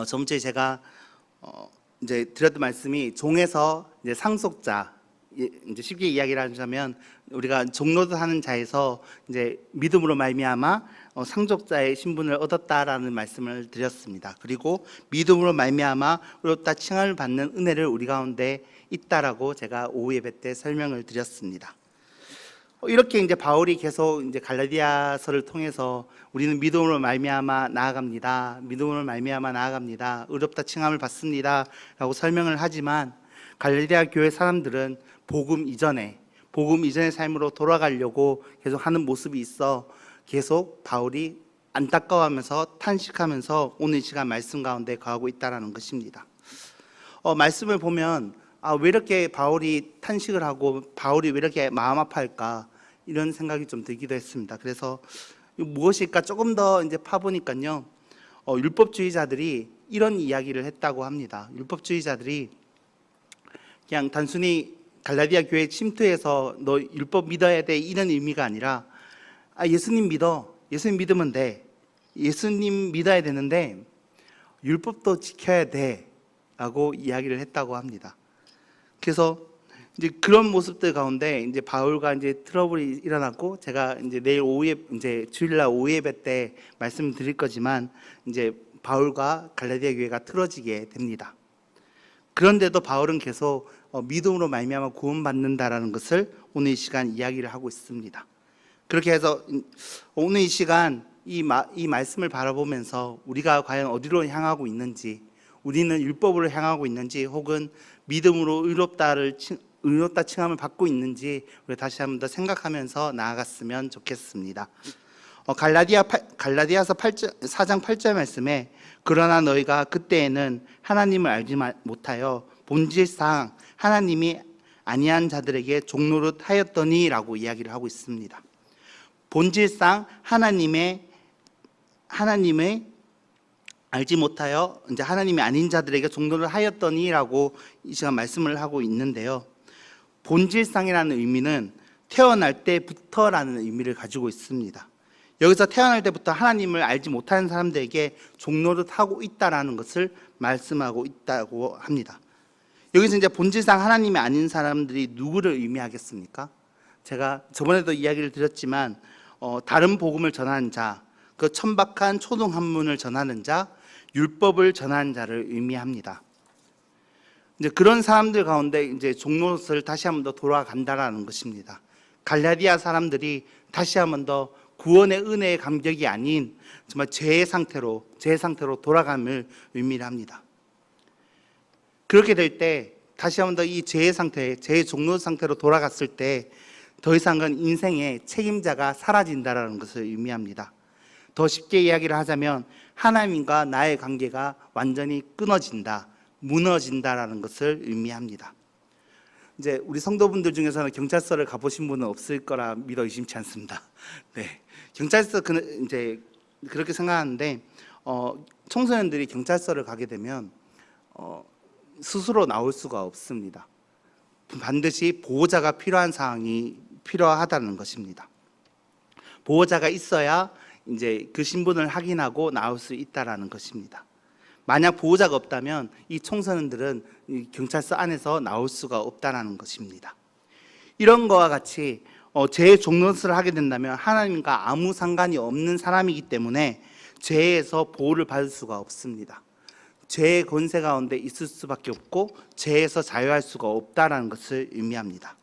저번 주에 제가 이제 드렸던 말씀이 종에서 이제 상속자, 이제 쉽게 이야기를 하자면 우리가 종노릇하는 자에서 이제 믿음으로 말미암아 상속자의 신분을 얻었다라는 말씀을 드렸습니다. 그리고 믿음으로 말미암아 의롭다 칭함을 받는 은혜를 우리 가운데 있다라고 제가 오후 예배 때 설명을 드렸습니다. 이렇게 이제 바울이 계속 이제 갈라디아서를 통해서 우리는 믿음으로 말미암아 나아갑니다. 믿음으로 말미암아 나아갑니다. 의롭다 칭함을 받습니다라고 설명을 하지만 갈라디아 교회 사람들은 복음 이전의 삶으로 돌아가려고 계속 하는 모습이 있어 계속 바울이 안타까워하면서 탄식하면서 오늘 이 시간 말씀 가운데 거하고 있다라는 것입니다. 말씀을 보면 왜 이렇게 바울이 탄식을 하고 바울이 왜 이렇게 마음 아파할까 이런 생각이 좀 들기도 했습니다. 그래서 무엇일까 조금 더 이제 파보니까요, 율법주의자들이 이런 이야기를 했다고 합니다. 율법주의자들이 그냥 단순히 갈라디아 교회 침투해서 너 율법 믿어야 돼 이런 의미가 아니라 예수님 믿으면 돼, 예수님 믿어야 되는데 율법도 지켜야 돼 라고 이야기를 했다고 합니다. 그래서 이제 그런 모습들 가운데 이제 바울과 이제 트러블이 일어났고, 제가 이제 내일 오후에 이제 주일날 오후 예배 때 말씀드릴 거지만 이제 바울과 갈라디아 교회가 틀어지게 됩니다. 그런데도 바울은 계속 믿음으로 말미암아 구원받는다라는 것을 오늘 이 시간 이야기를 하고 있습니다. 그렇게 해서 오늘 이 시간 이 말씀을 바라보면서 우리가 과연 어디로 향하고 있는지, 우리는 율법으로 향하고 있는지 혹은 믿음으로 의롭다 칭함을 받고 있는지 우리 다시 한번 더 생각하면서 나아갔으면 좋겠습니다. 갈라디아서 4장 8절 말씀에 그러나 너희가 그때에는 하나님을 알지 못하여 본질상 하나님이 아니한 자들에게 종노릇 하였더니 라고 이야기를 하고 있습니다. 본질상 하나님의 알지 못하여 이제 하나님이 아닌 자들에게 종노릇 하였더니라고 이 시간 말씀을 하고 있는데요. 본질상이라는 의미는 태어날 때부터라는 의미를 가지고 있습니다. 여기서 태어날 때부터 하나님을 알지 못하는 사람들에게 종노릇하고 있다라는 것을 말씀하고 있다고 합니다. 여기서 이제 본질상 하나님이 아닌 사람들이 누구를 의미하겠습니까? 제가 저번에도 이야기를 드렸지만 다른 복음을 전하는 자, 그 천박한 초등 한문을 전하는 자, 율법을 전하는 자를 의미합니다. 이제 그런 사람들 가운데 이제 종노릇을 다시 한번 더 돌아간다라는 것입니다. 갈라디아 사람들이 다시 한번 더 구원의 은혜의 감격이 아닌 정말 죄의 상태로 돌아감을 의미를 합니다. 그렇게 될 때 다시 한번 더 이 죄의 종노릇 상태로 돌아갔을 때 더 이상은 인생의 책임자가 사라진다라는 것을 의미합니다. 더 쉽게 이야기를 하자면 하나님과 나의 관계가 완전히 끊어진다, 무너진다라는 것을 의미합니다. 이제 우리 성도분들 중에서는 경찰서를 가보신 분은 없을 거라 믿어 의심치 않습니다. 네, 경찰서 이제 그렇게 생각하는데 청소년들이 경찰서를 가게 되면 스스로 나올 수가 없습니다. 반드시 보호자가 필요한 상황이 필요하다는 것입니다. 보호자가 있어야 이제 그 신분을 확인하고 나올 수 있다라는 것입니다. 만약 보호자가 없다면 이 청소년들은 경찰서 안에서 나올 수가 없다라는 것입니다. 이런 거와 같이 죄의 종노릇을 하게 된다면 하나님과 아무 상관이 없는 사람이기 때문에 죄에서 보호를 받을 수가 없습니다. 죄의 권세 가운데 있을 수밖에 없고 죄에서 자유할 수가 없다라는 것을 의미합니다.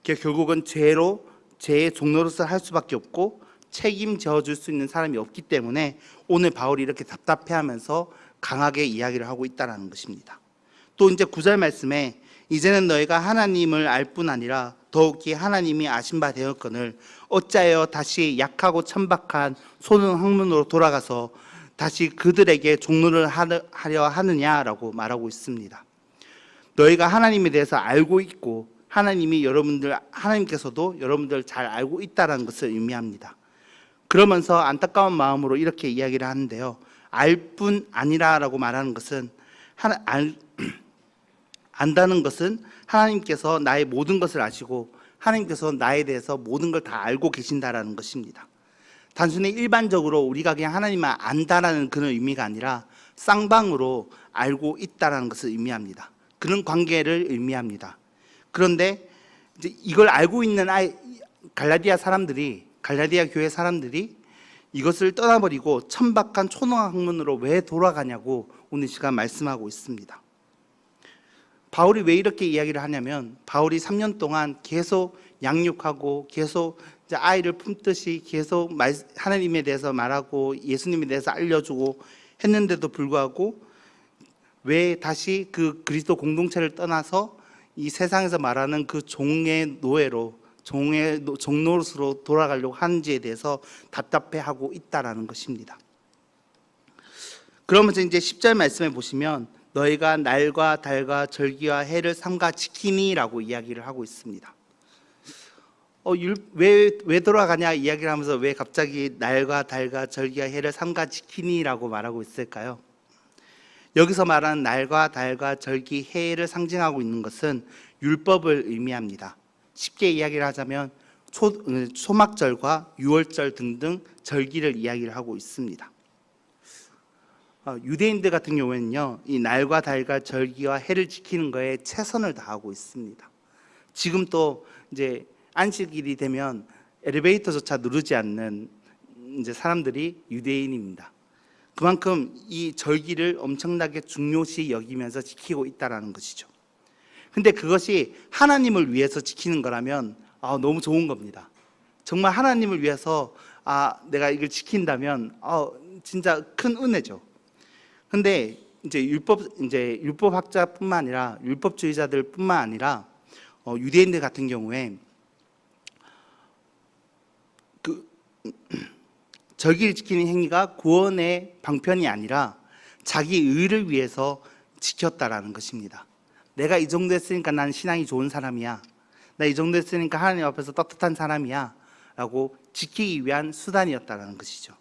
결국은 죄의 종노릇을 할 수밖에 없고 책임져 줄 수 있는 사람이 없기 때문에 오늘 바울이 이렇게 답답해하면서 강하게 이야기를 하고 있다는 것입니다. 또 이제 9절 말씀에 이제는 너희가 하나님을 알 뿐 아니라 더욱이 하나님이 아신 바 되었거늘 어찌하여 다시 약하고 천박한 소는 학문으로 돌아가서 다시 그들에게 종노릇을 하려 하느냐라고 말하고 있습니다. 너희가 하나님에 대해서 알고 있고 하나님께서도 여러분들 잘 알고 있다는 것을 의미합니다. 그러면서 안타까운 마음으로 이렇게 이야기를 하는데요. 알 뿐 아니라라고 말하는 것은 안다는 것은 하나님께서 나의 모든 것을 아시고 하나님께서 나에 대해서 모든 걸 다 알고 계신다라는 것입니다. 단순히 일반적으로 우리가 그냥 하나님만 안다라는 그런 의미가 아니라 쌍방으로 알고 있다라는 것을 의미합니다. 그런 관계를 의미합니다. 그런데 이제 이걸 알고 있는 갈라디아 교회 사람들이 이것을 떠나버리고 천박한 초등학문으로 왜 돌아가냐고 오늘 시간 말씀하고 있습니다. 바울이 왜 이렇게 이야기를 하냐면, 바울이 3년 동안 계속 양육하고 계속 이제 아이를 품듯이 계속 하나님에 대해서 말하고 예수님에 대해서 알려주고 했는데도 불구하고 왜 다시 그 그리스도 공동체를 떠나서 이 세상에서 말하는 그 종의 종노릇으로 돌아가려고 하는지에 대해서 답답해하고 있다라는 것입니다. 그러면서 이제 10절 말씀에 보시면 너희가 날과 달과 절기와 해를 삼가 지키니라고 이야기를 하고 있습니다. 왜 돌아가냐 이야기를 하면서 왜 갑자기 날과 달과 절기와 해를 삼가 지키니라고 말하고 있을까요? 여기서 말하는 날과 달과 절기, 해를 상징하고 있는 것은 율법을 의미합니다. 쉽게 이야기를 하자면 소막절과 유월절 등등 절기를 이야기를 하고 있습니다. 유대인들 같은 경우에는요, 이 날과 달과 절기와 해를 지키는 거에 최선을 다하고 있습니다. 지금 또 이제 안식일이 되면 엘리베이터조차 누르지 않는 이제 사람들이 유대인입니다. 그만큼 이 절기를 엄청나게 중요시 여기면서 지키고 있다라는 것이죠. 근데 그것이 하나님을 위해서 지키는 거라면 너무 좋은 겁니다. 정말 하나님을 위해서 내가 이걸 지킨다면 진짜 큰 은혜죠. 근데 이제 율법학자뿐만 아니라 율법주의자들뿐만 아니라 유대인들 같은 경우에 그 절기를 지키는 행위가 구원의 방편이 아니라 자기 의를 위해서 지켰다라는 것입니다. 내가 이 정도 했으니까 난 신앙이 좋은 사람이야, 나 이 정도 했으니까 하나님 앞에서 떳떳한 사람이야 라고 지키기 위한 수단이었다라는 것이죠.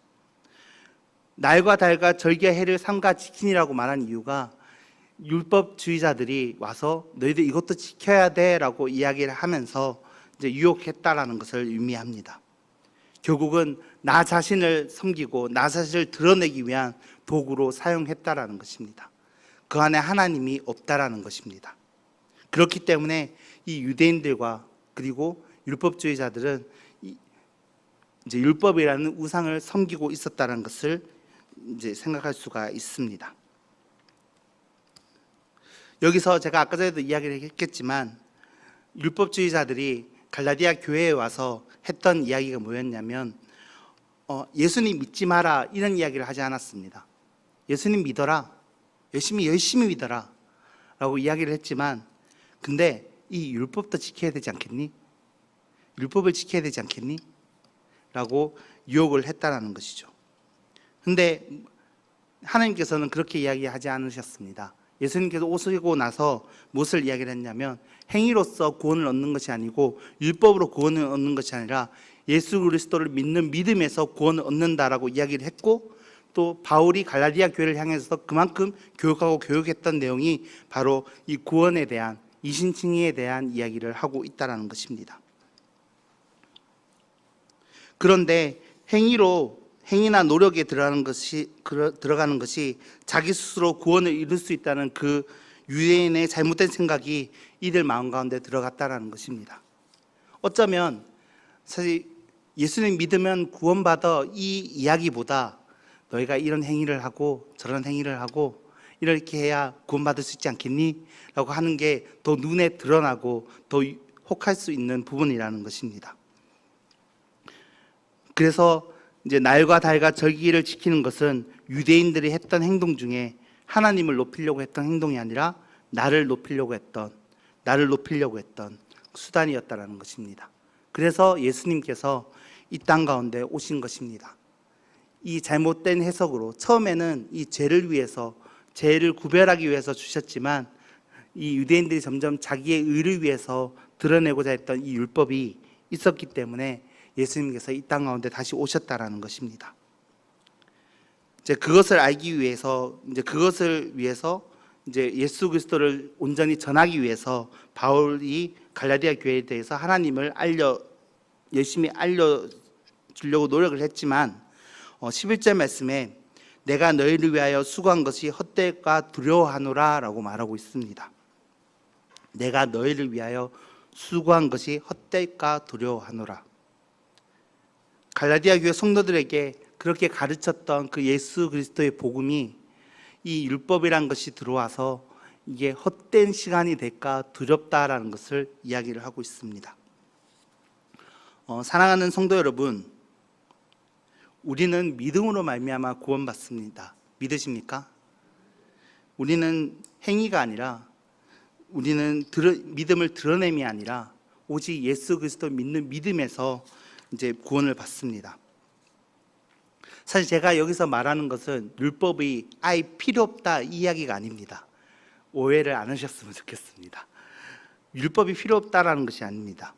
날과 달과 절기와 해를 삼가 지키니라고 말한 이유가 율법주의자들이 와서 너희들 이것도 지켜야 돼 라고 이야기를 하면서 이제 유혹했다라는 것을 의미합니다. 결국은 나 자신을 섬기고 나 자신을 드러내기 위한 도구로 사용했다라는 것입니다. 그 안에 하나님이 없다라는 것입니다. 그렇기 때문에 이 유대인들과 그리고 율법주의자들은 이제 율법이라는 우상을 섬기고 있었다는 것을 이제 생각할 수가 있습니다. 여기서 제가 아까 전에도 이야기를 했겠지만 율법주의자들이 갈라디아 교회에 와서 했던 이야기가 뭐였냐면 예수님 믿지 마라 이런 이야기를 하지 않았습니다. 예수님 믿어라, 열심히 믿어라 라고 이야기를 했지만, 근데 이 율법도 지켜야 되지 않겠니? 율법을 지켜야 되지 않겠니? 라고 유혹을 했다라는 것이죠. 근데 하나님께서는 그렇게 이야기하지 않으셨습니다. 예수님께서 오시고 나서 무엇을 이야기를 했냐면 행위로서 구원을 얻는 것이 아니고 율법으로 구원을 얻는 것이 아니라 예수 그리스도를 믿는 믿음에서 구원을 얻는다라고 이야기를 했고, 또 바울이 갈라디아 교회를 향해서 그만큼 교육했던 내용이 바로 이 구원에 대한, 이신칭의에 대한 이야기를 하고 있다는 것입니다. 그런데 행위나 노력에 들어가는 것이 자기 스스로 구원을 이룰 수 있다는 그 유대인의 잘못된 생각이 이들 마음 가운데 들어갔다는 것입니다. 어쩌면 사실 예수님 믿으면 구원받아 이 이야기보다 너희가 이런 행위를 하고 저런 행위를 하고 이렇게 해야 구원받을 수 있지 않겠니? 라고 하는 게 더 눈에 드러나고 더 혹할 수 있는 부분이라는 것입니다. 그래서 이제 날과 달과 절기를 지키는 것은 유대인들이 했던 행동 중에 하나님을 높이려고 했던 행동이 아니라 나를 높이려고 했던 수단이었다라는 것입니다. 그래서 예수님께서 이 땅 가운데 오신 것입니다. 이 잘못된 해석으로 처음에는 이 죄를 구별하기 위해서 주셨지만, 이 유대인들이 점점 자기의 의를 위해서 드러내고자 했던 이 율법이 있었기 때문에 예수님께서 이 땅 가운데 다시 오셨다라는 것입니다. 이제 그것을 알기 위해서, 이제 예수 그리스도를 온전히 전하기 위해서 바울이 갈라디아 교회에 대해서 하나님을 열심히 주려고 노력을 했지만 11절 말씀에 내가 너희를 위하여 수고한 것이 헛될까 두려워하노라 라고 말하고 있습니다. 내가 너희를 위하여 수고한 것이 헛될까 두려워하노라. 갈라디아 교회 성도들에게 그렇게 가르쳤던 그 예수 그리스도의 복음이 이 율법이란 것이 들어와서 이게 헛된 시간이 될까 두렵다라는 것을 이야기를 하고 있습니다. 사랑하는 성도 여러분, 우리는 믿음으로 말미암아 구원받습니다. 믿으십니까? 우리는 행위가 아니라, 우리는 믿음을 드러냄이 아니라 오직 예수 그리스도 믿는 믿음에서 이제 구원을 받습니다. 사실 제가 여기서 말하는 것은 율법이 아예 필요 없다 이 이야기가 아닙니다. 오해를 안 하셨으면 좋겠습니다. 율법이 필요 없다라는 것이 아닙니다.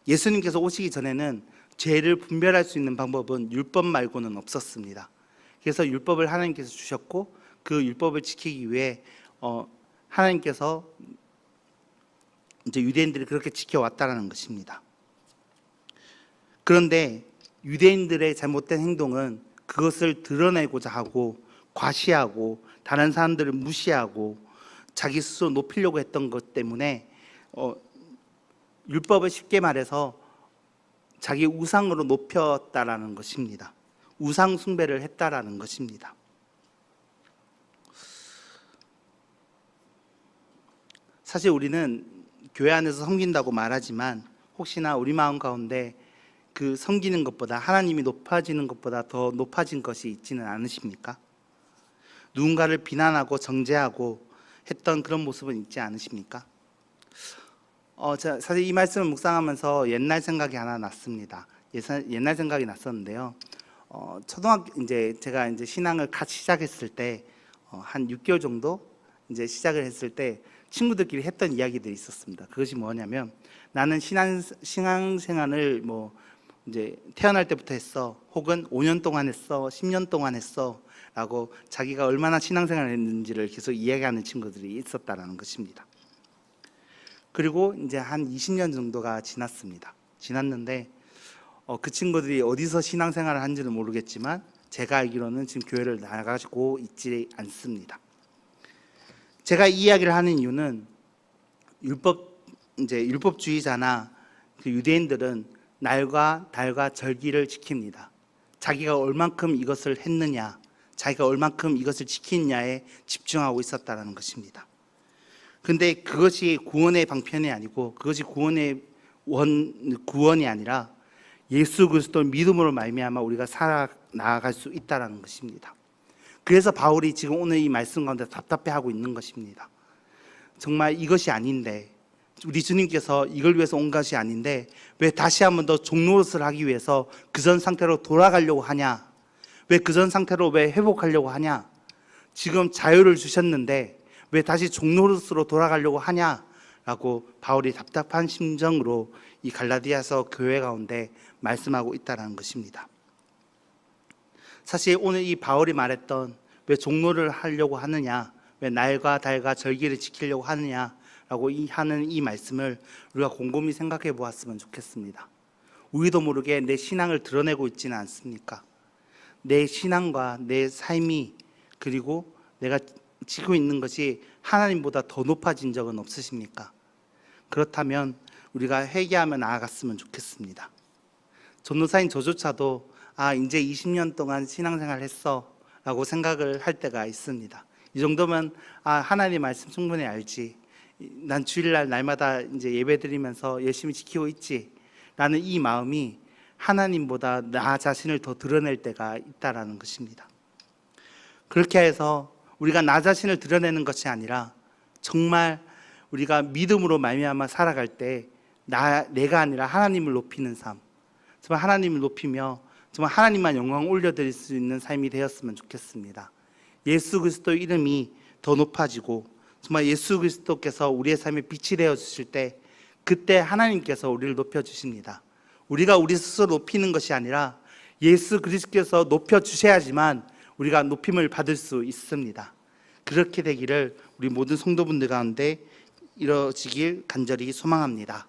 예수님께서 오시기 전에는 죄를 분별할 수 있는 방법은 율법 말고는 없었습니다. 그래서 율법을 하나님께서 주셨고 그 율법을 지키기 위해 하나님께서 이제 유대인들이 그렇게 지켜왔다라는 것입니다. 그런데 유대인들의 잘못된 행동은 그것을 드러내고자 하고 과시하고 다른 사람들을 무시하고 자기 스스로 높이려고 했던 것 때문에 율법을 쉽게 말해서 자기 우상으로 높였다라는 것입니다. 우상 숭배를 했다라는 것입니다. 사실 우리는 교회 안에서 섬긴다고 말하지만 혹시나 우리 마음 가운데 그 섬기는 것보다 하나님이 높아지는 것보다 더 높아진 것이 있지는 않으십니까? 누군가를 비난하고 정죄하고 했던 그런 모습은 있지 않으십니까? 사실 이 말씀을 묵상하면서 옛날 생각이 하나 났습니다. 옛날 생각이 났었는데요. 초등학교 제가 이제 신앙을 같이 시작했을 때 한 6개월 정도 이제 시작을 했을 때 친구들끼리 했던 이야기들이 있었습니다. 그것이 뭐냐면 나는 신앙생활을 이제 태어날 때부터 했어, 혹은 5년 동안 했어, 10년 동안 했어 라고 자기가 얼마나 신앙생활을 했는지를 계속 이야기하는 친구들이 있었다라는 것입니다. 그리고 이제 한 20년 정도가 지났는데 그 친구들이 어디서 신앙생활을 한지는 모르겠지만 제가 알기로는 지금 교회를 나가지고 있지 않습니다. 제가 이 이야기를 하는 이유는 율법주의자나 그 유대인들은 날과 달과 절기를 지킵니다. 자기가 얼만큼 이것을 했느냐, 자기가 얼만큼 이것을 지키느냐에 집중하고 있었다는 것입니다. 그런데 그것이 구원의 방편이 아니고 그것이 구원이 아니라 예수 그리스도를 믿음으로 말미암아 우리가 살아나갈 수 있다는 것입니다. 그래서 바울이 지금 오늘 이 말씀 가운데 답답해하고 있는 것입니다. 정말 이것이 아닌데, 우리 주님께서 이걸 위해서 온 것이 아닌데 왜 다시 한 번 더 종노릇을 하기 위해서 그전 상태로 돌아가려고 하냐? 왜 그전 상태로 왜 회복하려고 하냐? 지금 자유를 주셨는데 왜 다시 종노릇으로 돌아가려고 하냐? 라고 바울이 답답한 심정으로 이 갈라디아서 교회 가운데 말씀하고 있다는 것입니다. 사실 오늘 이 바울이 말했던 왜 종노를 하려고 하느냐, 왜 날과 달과 절기를 지키려고 하느냐라고 하는 이 말씀을 우리가 곰곰이 생각해 보았으면 좋겠습니다. 우리도 모르게 내 신앙을 드러내고 있지는 않습니까? 내 신앙과 내 삶이, 그리고 내가 지고 있는 것이 하나님보다 더 높아진 적은 없으십니까? 그렇다면 우리가 회개하며 나아갔으면 좋겠습니다. 전도사인 저조차도 이제 20년 동안 신앙생활 했어 라고 생각을 할 때가 있습니다. 이 정도면 하나님 말씀 충분히 알지, 난 주일날 날마다 이제 예배 드리면서 열심히 지키고 있지 라는 이 마음이 하나님보다 나 자신을 더 드러낼 때가 있다라는 것입니다. 그렇게 해서 우리가 나 자신을 드러내는 것이 아니라 정말 우리가 믿음으로 말미암아 살아갈 때 내가 아니라 하나님을 높이는 삶, 정말 하나님을 높이며 정말 하나님만 영광 올려드릴 수 있는 삶이 되었으면 좋겠습니다. 예수 그리스도의 이름이 더 높아지고 정말 예수 그리스도께서 우리의 삶에 빛이 되어 주실 때 그때 하나님께서 우리를 높여주십니다. 우리가 우리 스스로 높이는 것이 아니라 예수 그리스도께서 높여주셔야지만 우리가 높임을 받을 수 있습니다. 그렇게 되기를 우리 모든 성도분들 가운데 이루어지길 간절히 소망합니다.